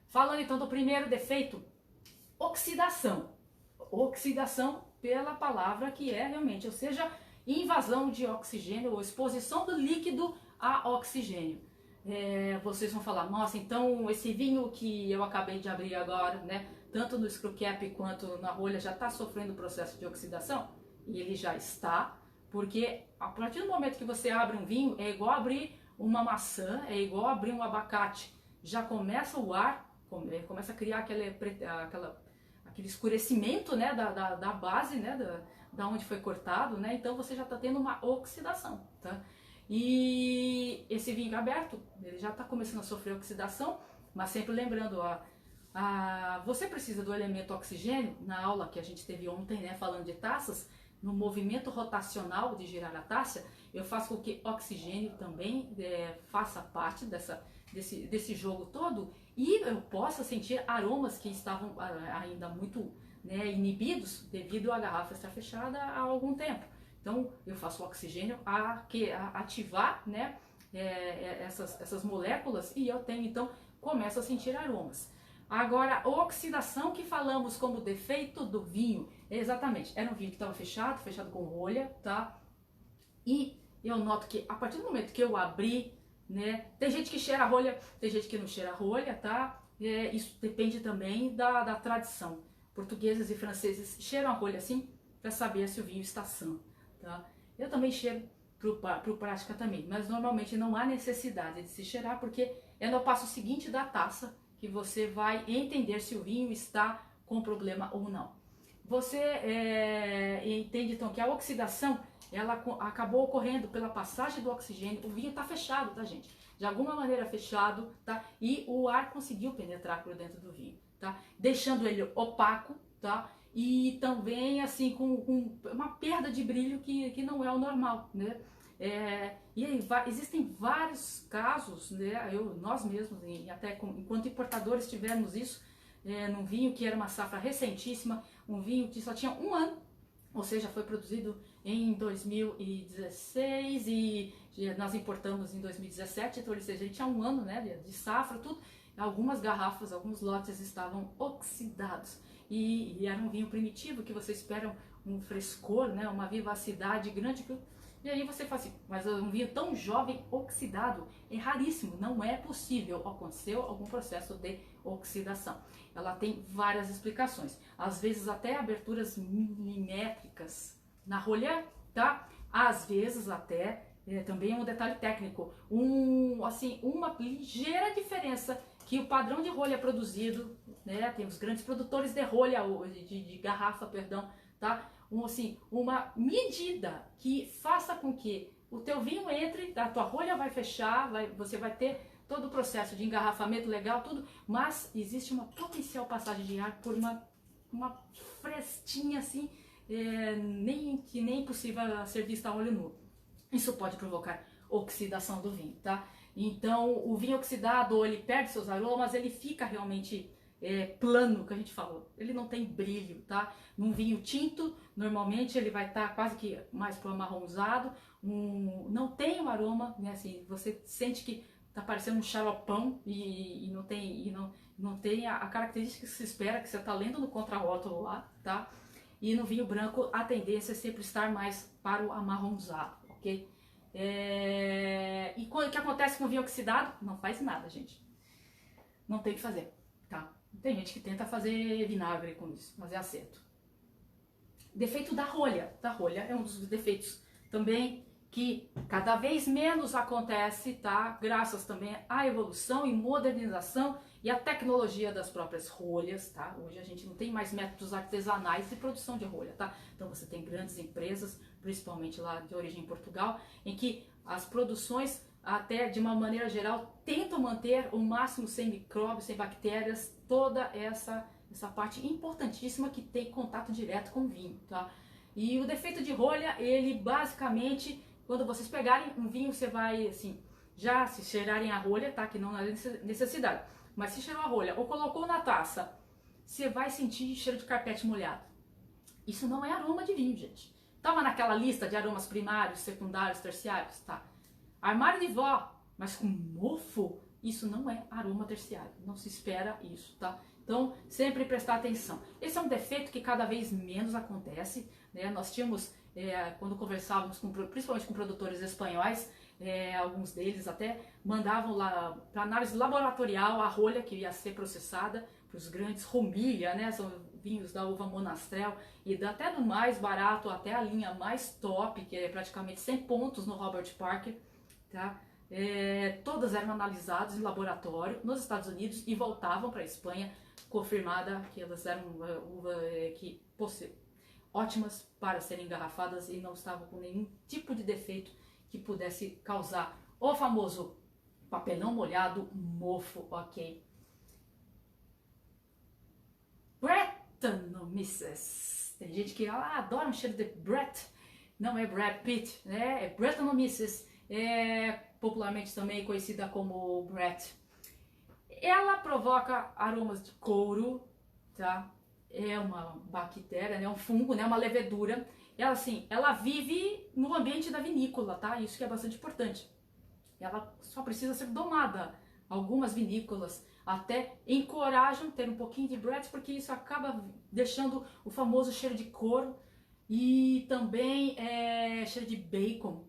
Falando então do primeiro defeito, oxidação. Oxidação pela palavra que é realmente, ou seja, invasão de oxigênio ou exposição do líquido a oxigênio. Vocês vão falar, nossa, então esse vinho que eu acabei de abrir agora, né, tanto no screw cap quanto na rolha, já está sofrendo o processo de oxidação? E ele já está, porque a partir do momento que você abre um vinho, é igual abrir uma maçã, é igual abrir um abacate. Já começa o ar, começa a criar aquele escurecimento, né, da base, né, da onde foi cortado, né? Então você já está tendo uma oxidação, tá? E esse vinho aberto, ele já está começando a sofrer oxidação, mas sempre lembrando, você precisa do elemento oxigênio. Na aula que a gente teve ontem, né, falando de taças, no movimento rotacional de girar a taça, eu faço com que oxigênio também faça parte desse jogo todo e eu possa sentir aromas que estavam ainda muito, né, inibidos devido à garrafa estar fechada há algum tempo. Então eu faço o oxigênio ativar, né, essas moléculas e eu tenho, então, começo a sentir aromas. Agora, oxidação que falamos como defeito do vinho, exatamente, era um vinho que estava fechado com rolha, tá? E eu noto que a partir do momento que eu abri, né, tem gente que cheira a rolha, tem gente que não cheira a rolha, tá? Isso depende também da tradição. Portugueses e franceses cheiram a rolha assim, para saber se o vinho está sã, tá? Eu também cheiro pro prática também, mas normalmente não há necessidade de se cheirar, porque é no passo seguinte da taça que você vai entender se o vinho está com problema ou não. Você entende então que a oxidação ela acabou ocorrendo pela passagem do oxigênio. O vinho está fechado, tá, gente? De alguma maneira fechado, tá? E o ar conseguiu penetrar por dentro do vinho, tá? Deixando ele opaco, tá? E também assim com uma perda de brilho que não é o normal, né? E aí existem vários casos, né? Nós mesmos, até enquanto importadores, tivemos isso num vinho que era uma safra recentíssima, um vinho que só tinha 1 ano, ou seja, foi produzido em 2016 e nós importamos em 2017, então ou seja, ele tinha 1 ano, né, de safra, tudo. Algumas garrafas, alguns lotes estavam oxidados e era um vinho primitivo que você espera um frescor, né, uma vivacidade grande. E aí você fala assim, mas um vinho tão jovem oxidado é raríssimo, não é possível. Aconteceu algum processo de oxidação. Ela tem várias explicações, às vezes até aberturas milimétricas na rolha, tá? Às vezes até, também é um detalhe técnico, uma ligeira diferença que o padrão de rolha produzido, né? Tem os grandes produtores de rolha, de garrafa, perdão, tá? Uma medida que faça com que o teu vinho entre, a tua rolha vai fechar, você vai ter todo o processo de engarrafamento legal, tudo, mas existe uma potencial passagem de ar por uma frestinha assim, que nem possível ser vista a olho nu. Isso pode provocar oxidação do vinho, tá? Então, o vinho oxidado, ele perde seus aromas, ele fica realmente plano, que a gente falou, ele não tem brilho, tá? Num vinho tinto, normalmente ele vai estar quase que mais pro amarronzado, não tem um aroma, né? Assim, você sente que tá parecendo um xaropão e não tem a característica que se espera, que você tá lendo no contrarótulo lá, tá? E no vinho branco a tendência é sempre estar mais para o amarronzado, ok? E o que acontece com o vinho oxidado? Não faz nada, gente. Não tem o que fazer, tá? Tem gente que tenta fazer vinagre com isso, mas é acerto. Defeito da rolha. Da rolha é um dos defeitos também que cada vez menos acontece, tá? Graças também à evolução e modernização e à tecnologia das próprias rolhas, tá? Hoje a gente não tem mais métodos artesanais de produção de rolha, tá? Então você tem grandes empresas, principalmente lá de origem em Portugal, em que as produções, até de uma maneira geral, tentam manter o máximo sem micróbios, sem bactérias, toda essa parte importantíssima que tem contato direto com o vinho, tá? E o defeito de rolha, ele basicamente, quando vocês pegarem um vinho, você vai, assim, já se cheirarem a rolha, tá? Que não há necessidade. Mas se cheirou a rolha ou colocou na taça, você vai sentir cheiro de carpete molhado. Isso não é aroma de vinho, gente. Tava naquela lista de aromas primários, secundários, terciários, tá? Armário de vó, mas com mofo, isso não é aroma terciário. Não se espera isso, tá? Então, sempre prestar atenção. Esse é um defeito que cada vez menos acontece, né? Nós tínhamos, quando conversávamos principalmente com produtores espanhóis, alguns deles até mandavam lá para análise laboratorial a rolha que ia ser processada para os grandes Romilha, né? São vinhos da uva Monastrell e até do mais barato até a linha mais top, que é praticamente 100 pontos no Robert Parker, tá? Todas eram analisadas em laboratório nos Estados Unidos e voltavam para a Espanha, confirmada que elas eram uva ótimas para serem engarrafadas e não estavam com nenhum tipo de defeito que pudesse causar o famoso papelão molhado, mofo, ok? Brettanomyces. Tem gente que adora um cheiro de Brett, não é Brad Pitt, né? É Brettanomyces, popularmente também conhecida como Brett. Ela provoca aromas de couro, tá? É uma bactéria, né? Um fungo, né? Uma levedura. Ela vive no ambiente da vinícola, tá? Isso que é bastante importante. Ela só precisa ser domada. Algumas vinícolas até encorajam ter um pouquinho de Brett, porque isso acaba deixando o famoso cheiro de couro e também cheiro de bacon.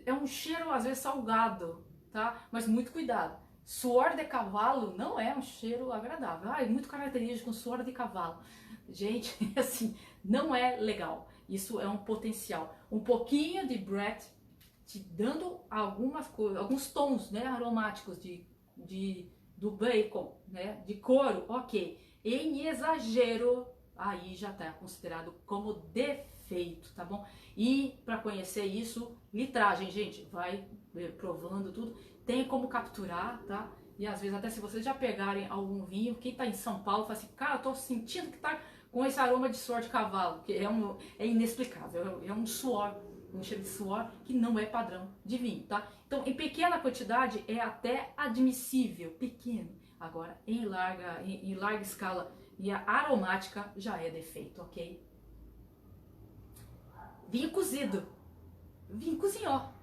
É um cheiro às vezes salgado, tá? Mas muito cuidado. Suor de cavalo não é um cheiro agradável. É muito característico com suor de cavalo. Gente, assim, não é legal. Isso é um potencial. Um pouquinho de Brett te dando alguns tons, né, aromáticos do bacon, né, de couro, ok. Em exagero, aí já está considerado como defeito, tá bom? E para conhecer isso, litragem, gente, vai provando tudo. Tem como capturar, tá? E às vezes até se vocês já pegarem algum vinho, quem tá em São Paulo fala assim, cara, eu tô sentindo que tá com esse aroma de suor de cavalo, que é inexplicável, é um suor, um cheiro de suor que não é padrão de vinho, tá? Então, em pequena quantidade é até admissível, pequeno. Agora, em larga escala e a aromática já é defeito, ok? Vinho cozido. Vinho cozinhou.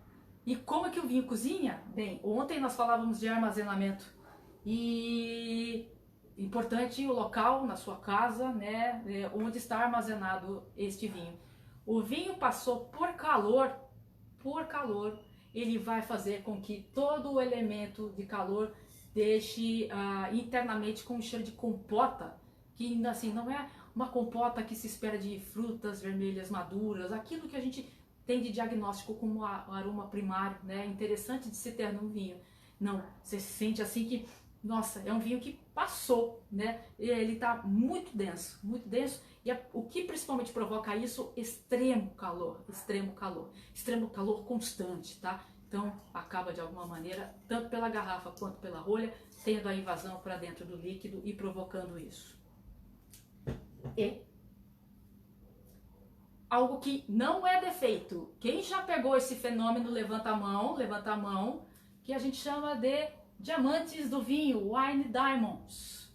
E como é que o vinho cozinha? Bem, ontem nós falávamos de armazenamento e importante o local na sua casa, né, onde está armazenado este vinho. O vinho passou por calor, ele vai fazer com que todo o elemento de calor deixe internamente com um cheiro de compota, que assim não é uma compota que se espera de frutas vermelhas maduras, aquilo que a gente tem de diagnóstico como aroma primário, né, interessante de se ter num vinho. Não, você se sente assim que, nossa, é um vinho que passou, né? Ele está muito denso, e o que principalmente provoca isso? Extremo calor constante, tá? Então acaba de alguma maneira, tanto pela garrafa quanto pela rolha, tendo a invasão para dentro do líquido e provocando isso. E algo que não é defeito. Quem já pegou esse fenômeno, levanta a mão, que a gente chama de diamantes do vinho, wine diamonds.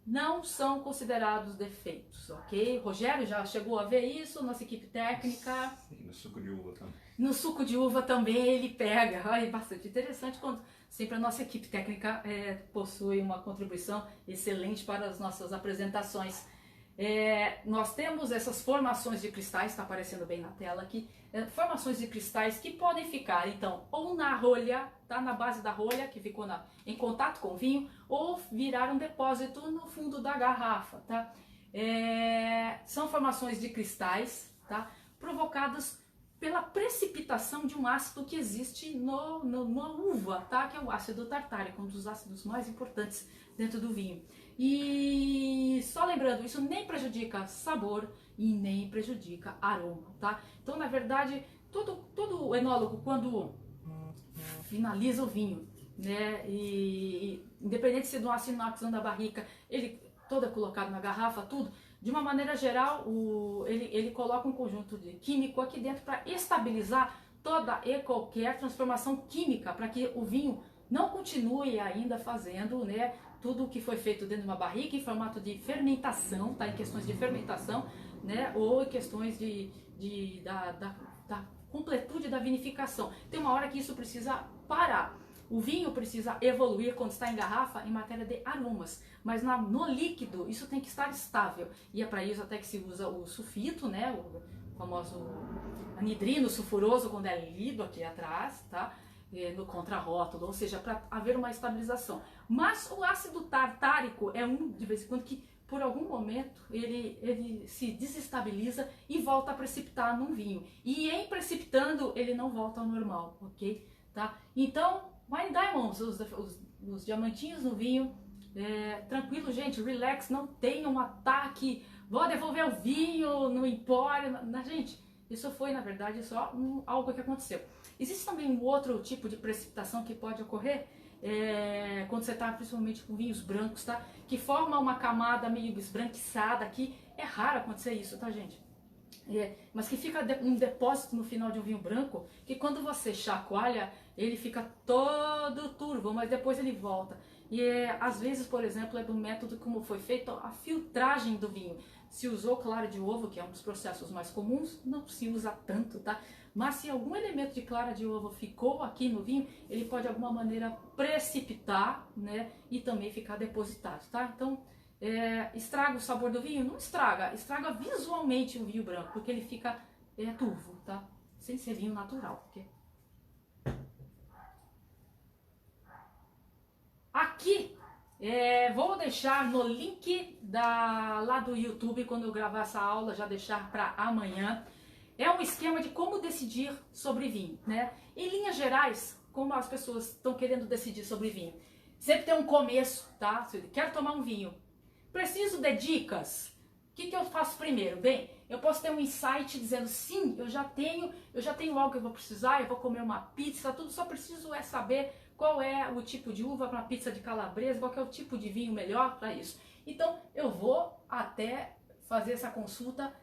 Não são considerados defeitos, ok? Rogério já chegou a ver isso, nossa equipe técnica. Sim, no suco de uva também. No suco de uva também ele pega. É bastante interessante quando sempre a nossa equipe técnica possui uma contribuição excelente para as nossas apresentações. Nós temos essas formações de cristais, está aparecendo bem na tela aqui, formações de cristais que podem ficar então ou na rolha, tá, na base da rolha que ficou em contato com o vinho, ou virar um depósito no fundo da garrafa, tá? São formações de cristais, tá, provocadas pela precipitação de um ácido que existe na uva, tá, que é o ácido tartárico, um dos ácidos mais importantes dentro do vinho. E só lembrando, isso nem prejudica sabor e nem prejudica aroma, tá? Então, na verdade, todo enólogo, quando finaliza o vinho, né, e independente se do aço inox ou da barrica, ele todo é colocado na garrafa, tudo, de uma maneira geral, ele coloca um conjunto de químico aqui dentro para estabilizar toda e qualquer transformação química, para que o vinho não continue ainda fazendo, né, tudo o que foi feito dentro de uma barrica em formato de fermentação, tá? Em questões de fermentação, né? Ou em questões da completude da vinificação. Tem uma hora que isso precisa parar. O vinho precisa evoluir quando está em garrafa em matéria de aromas, mas no líquido isso tem que estar estável. E é para isso até que se usa o sulfito, né? O famoso anidrino sulfuroso, quando é lido aqui atrás, tá? No contrarótulo, ou seja, para haver uma estabilização. Mas o ácido tartárico é de vez em quando, que por algum momento ele se desestabiliza e volta a precipitar num vinho. E em precipitando, ele não volta ao normal, ok? Tá? Então, wine diamonds, os diamantinhos no vinho, tranquilo, gente, relax, não tenha um ataque, vou devolver o vinho no empório, gente, isso foi, na verdade, só algo que aconteceu. Existe também um outro tipo de precipitação que pode ocorrer quando você está principalmente com vinhos brancos, tá? Que forma uma camada meio esbranquiçada aqui. É raro acontecer isso, tá, gente? Mas que fica um depósito no final de um vinho branco, que quando você chacoalha, ele fica todo turvo, mas depois ele volta. E às vezes, por exemplo, é do método como foi feita a filtragem do vinho. Se usou clara de ovo, que é um dos processos mais comuns, não se usa tanto, tá? Mas se algum elemento de clara de ovo ficou aqui no vinho, ele pode de alguma maneira precipitar, né? E também ficar depositado, tá? Então, estraga o sabor do vinho? Não estraga, estraga visualmente o vinho branco, porque ele fica turvo, tá? Sem ser vinho natural, ok? Aqui, vou deixar no link lá do YouTube, quando eu gravar essa aula, já deixar para amanhã. É um esquema de como decidir sobre vinho, né? Em linhas gerais, como as pessoas estão querendo decidir sobre vinho. Sempre tem um começo, tá? Se eu quero tomar um vinho, preciso de dicas. O que eu faço primeiro? Bem, eu posso ter um insight dizendo, sim, eu já tenho algo que eu vou precisar, eu vou comer uma pizza, tudo, só preciso saber qual é o tipo de uva para uma pizza de calabresa, qual que é o tipo de vinho melhor para isso. Então, eu vou até fazer essa consulta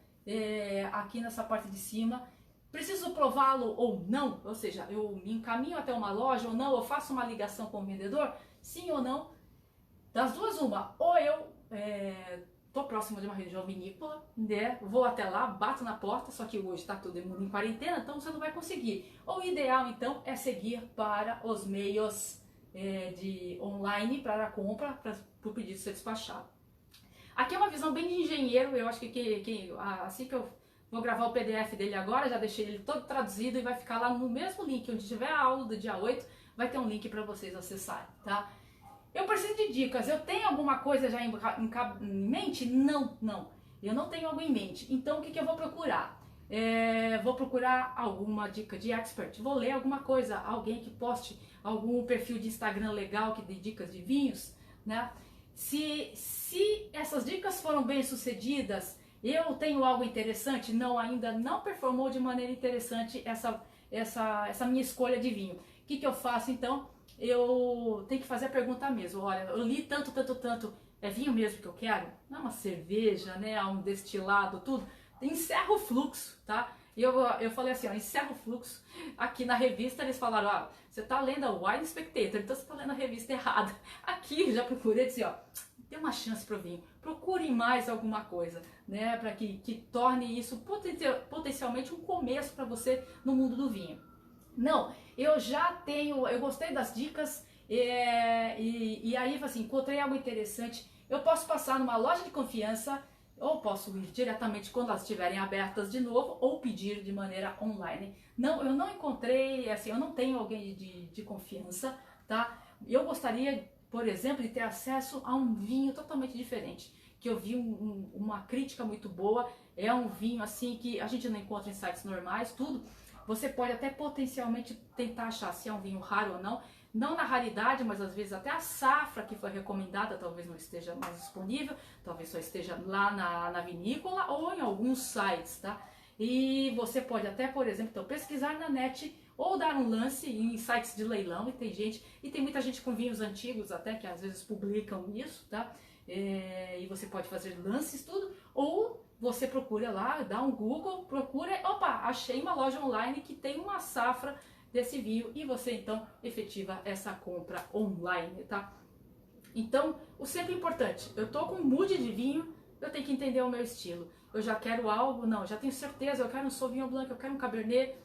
aqui nessa parte de cima. Preciso prová-lo ou não? Ou seja, eu me encaminho até uma loja ou não? Eu faço uma ligação com o vendedor? Sim ou não? Das duas, uma. Ou eu tô próximo de uma região vinícola, né? Vou até lá, bato na porta, só que hoje está todo mundo em quarentena, então você não vai conseguir. Ou o ideal, então, é seguir para os meios de online para a compra, para o pedido ser despachado. Aqui é uma visão bem de engenheiro, eu acho que assim que eu vou gravar o PDF dele agora, já deixei ele todo traduzido e vai ficar lá no mesmo link, onde tiver a aula do dia 8, vai ter um link para vocês acessarem, tá? Eu preciso de dicas, eu tenho alguma coisa já em mente? Não. Eu não tenho algo em mente. Então o que eu vou procurar? Vou procurar alguma dica de expert, vou ler alguma coisa, alguém que poste algum perfil de Instagram legal que dê dicas de vinhos, né? Se essas dicas foram bem sucedidas, eu tenho algo interessante? Não, ainda não performou de maneira interessante essa minha escolha de vinho. O que eu faço então? Eu tenho que fazer a pergunta mesmo. Olha, eu li tanto, é vinho mesmo que eu quero? Não é uma cerveja, né? Um destilado, tudo. Encerra o fluxo, tá? E eu falei assim, ó, encerra o fluxo. Aqui na revista eles falaram, ó, você tá lendo a Wine Spectator, então você tá lendo a revista errada. Aqui já procurei dizer, ó, dê uma chance pro vinho. Procure mais alguma coisa, né? Para que torne isso potencialmente um começo para você no mundo do vinho. Não, eu gostei das dicas e aí assim, encontrei algo interessante. Eu posso passar numa loja de confiança ou posso ir diretamente quando elas estiverem abertas de novo ou pedir de maneira online. Não, eu não encontrei, assim, eu não tenho alguém de confiança, tá? Eu gostaria, por exemplo, de ter acesso a um vinho totalmente diferente, que eu vi uma crítica muito boa, é um vinho assim que a gente não encontra em sites normais, tudo. Você pode até potencialmente tentar achar se é um vinho raro ou não. Não na raridade, mas às vezes até a safra que foi recomendada talvez não esteja mais disponível. Talvez só esteja lá na vinícola ou em alguns sites, tá? E você pode até, por exemplo, então, pesquisar na net ou dar um lance em sites de leilão. E tem muita gente com vinhos antigos até que às vezes publicam isso, tá? E você pode fazer lances, tudo. Ou você procura lá, dá um Google, procura, opa, achei uma loja online que tem uma safra desse vinho e você então efetiva essa compra online, tá? Então, o sempre importante, eu tô com um mood de vinho, eu tenho que entender o meu estilo. Eu já quero algo, não, já tenho certeza, eu quero um Sauvignon Blanc, eu quero um Cabernet.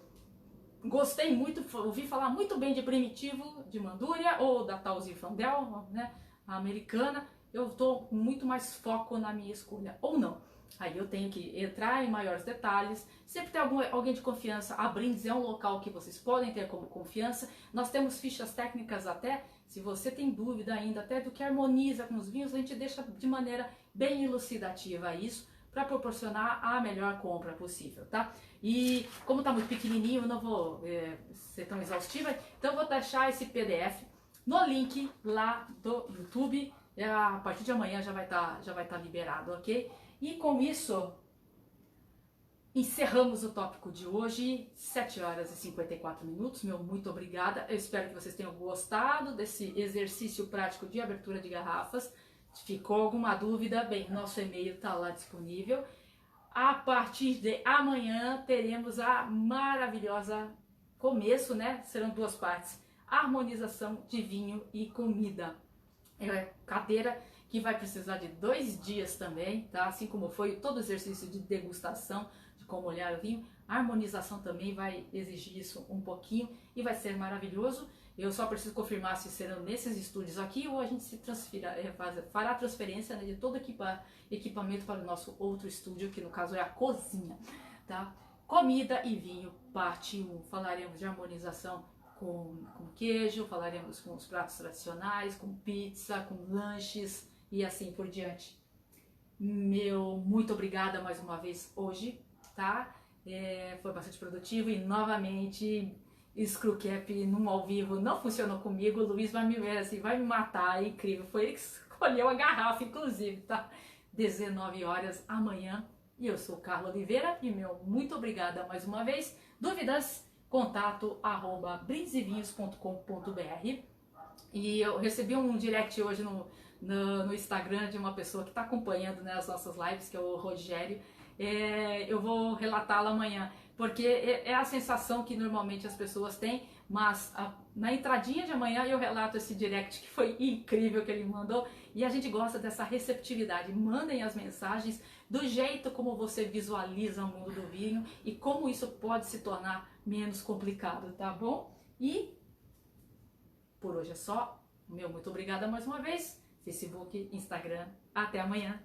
Gostei muito, ouvi falar muito bem de Primitivo, de Mandúria ou da tal Zinfandel, né, a americana. Eu tô com muito mais foco na minha escolha, ou não. Aí eu tenho que entrar em maiores detalhes. Sempre tem alguém de confiança. A Brindes é um local que vocês podem ter como confiança. Nós temos fichas técnicas até, se você tem dúvida ainda, até do que harmoniza com os vinhos, a gente deixa de maneira bem elucidativa isso, para proporcionar a melhor compra possível, tá? E como tá muito pequenininho, eu não vou ser tão exaustiva, então eu vou deixar esse PDF no link lá do YouTube. A partir de amanhã já vai tá liberado, ok? E com isso, encerramos o tópico de hoje, 7 horas e 54 minutos, meu muito obrigada. Eu espero que vocês tenham gostado desse exercício prático de abertura de garrafas. Se ficou alguma dúvida, bem, nosso e-mail está lá disponível. A partir de amanhã teremos a maravilhosa começo, né? Serão 2 partes, harmonização de vinho e comida. cadeira que vai precisar de 2 dias também, tá? Assim como foi todo o exercício de degustação, de como olhar o vinho, a harmonização também vai exigir isso um pouquinho e vai ser maravilhoso. Eu só preciso confirmar se serão nesses estúdios aqui ou a gente se fará a transferência, né, de todo equipamento para o nosso outro estúdio, que no caso é a cozinha, tá? Comida e vinho, parte 1. Falaremos de harmonização com queijo, falaremos com os pratos tradicionais, com pizza, com lanches e assim por diante. Meu muito obrigada mais uma vez hoje, tá? Foi bastante produtivo e novamente Screwcap num ao vivo não funcionou comigo. O Luiz vai me matar, é incrível. Foi ele que escolheu a garrafa, inclusive, tá? 19 horas amanhã. E eu sou Carla Oliveira e meu muito obrigada mais uma vez. Dúvidas? Contato @brindesevinhos.com.br. E eu recebi um direct hoje no Instagram de uma pessoa que está acompanhando, né, as nossas lives, que é o Rogério. Eu vou relatá-la amanhã, porque é a sensação que normalmente as pessoas têm, mas na entradinha de amanhã eu relato esse direct que foi incrível que ele mandou, e a gente gosta dessa receptividade. Mandem as mensagens do jeito como você visualiza o mundo do vinho e como isso pode se tornar menos complicado, tá bom? E por hoje é só. Meu muito obrigada mais uma vez. Facebook, Instagram. Até amanhã.